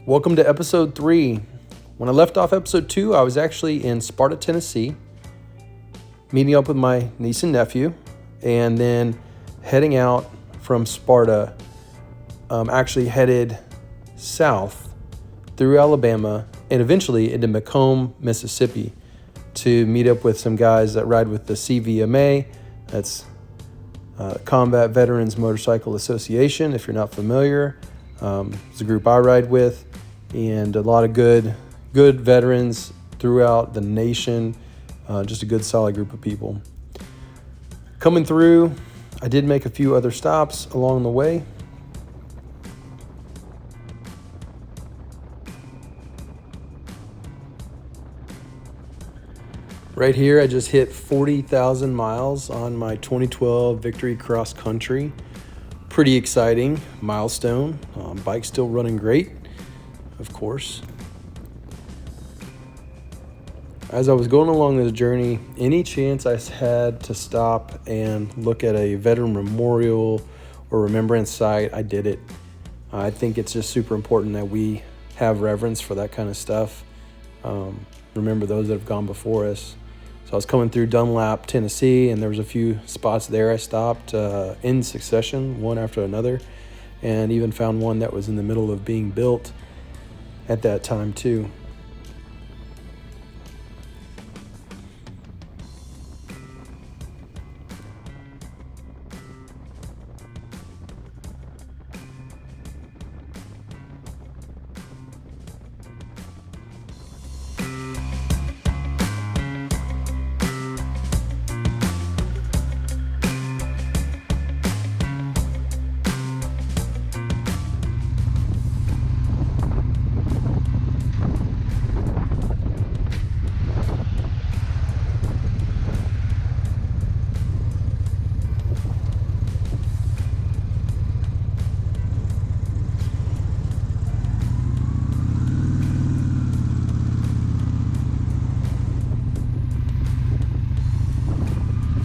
Welcome to episode 3. When I left off episode 2, I was actually in Sparta, Tennessee, meeting up with my niece and nephew, and then heading out from Sparta, actually headed south through Alabama and eventually into Macomb, Mississippi, to meet up with some guys that ride with the CVMA. That's Combat Veterans Motorcycle Association, if you're not familiar. It's a group I ride with, and a lot of good veterans throughout the nation. Just a good, solid group of people. Coming through, I did make a few other stops along the way. Right here, I just hit 40,000 miles on my 2012 Victory Cross Country. Pretty exciting milestone. Bike's still running great, of course. As I was going along this journey, any chance I had to stop and look at a veteran memorial or remembrance site, I did it. I think it's just super important that we have reverence for that kind of stuff. Remember those that have gone before us. So I was coming through Dunlap, Tennessee, and there was a few spots there I stopped in succession, one after another, and even found one that was in the middle of being built at that time too.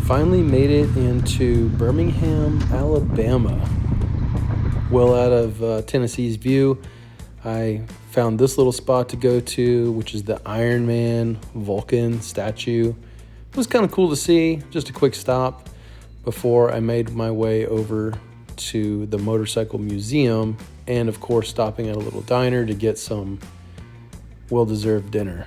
Finally made it into Birmingham, Alabama. Well out of Tennessee's view. I found this little spot to go to, which is the Iron Man Vulcan statue. It was kind of cool to see, just a quick stop before I made my way over to the Motorcycle Museum, and of course stopping at a little diner to get some well-deserved dinner.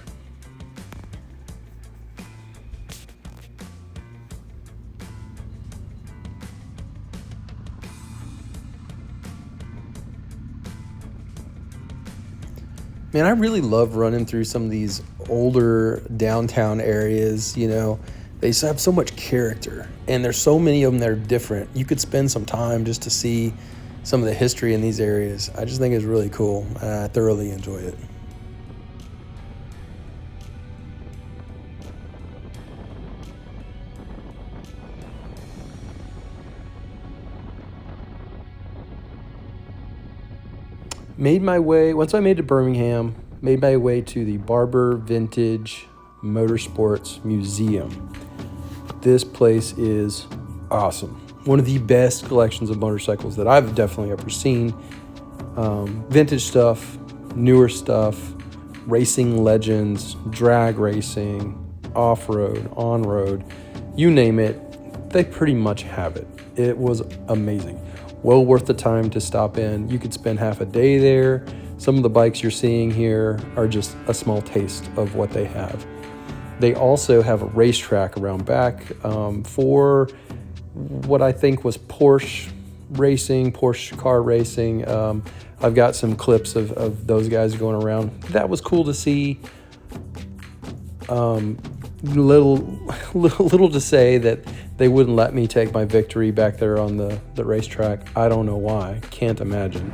Man, I really love running through some of these older downtown areas. You know, they have so much character, and there's so many of them that are different. You could spend some time just to see some of the history in these areas. I just think it's really cool. I thoroughly enjoy it. Once I made to Birmingham, made my way to the Barber Vintage Motorsports Museum. This place is awesome. One of the best collections of motorcycles that I've definitely ever seen. Vintage stuff, newer stuff, racing legends, drag racing, off-road, on-road, you name it, they pretty much have it. It was amazing. Well worth the time to stop in. You could spend half a day there. Some of the bikes you're seeing here are just a small taste of what they have. They also have a racetrack around back for what I think was Porsche car racing. I've got some clips of those guys going around. That was cool to see. Little to say that they wouldn't let me take my Victory back there on the racetrack. I don't know why. Can't imagine.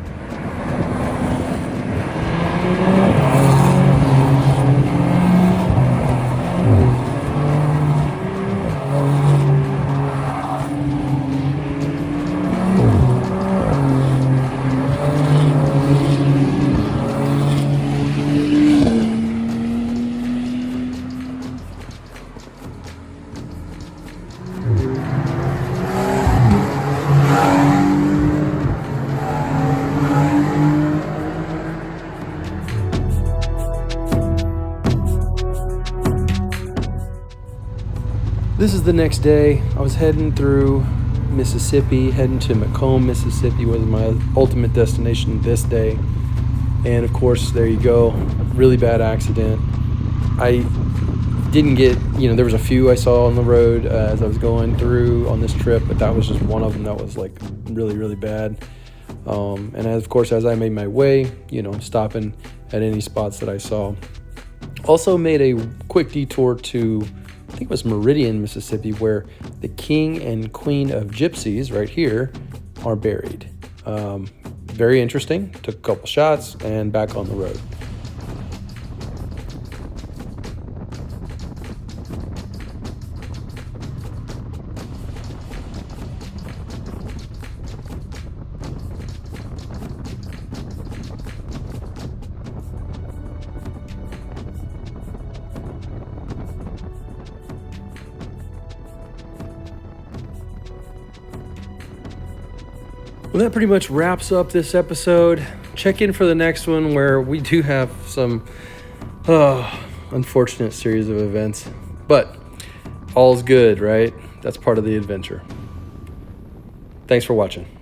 this is the next day. I was heading through Mississippi, heading to McComb, Mississippi was my ultimate destination this day. And of course, there you go, really bad accident. I didn't get, there was a few I saw on the road as I was going through on this trip, but that was just one of them that was like really, really bad. And of course, as I made my way, stopping at any spots that I saw. Also made a quick detour to, I think it was Meridian, Mississippi, where the king and queen of gypsies right here are buried. Very interesting. Took a couple shots and back on the road. Well, that pretty much wraps up this episode. Check in for the next one where we do have some unfortunate series of events. But all's good, right? That's part of the adventure. Thanks for watching.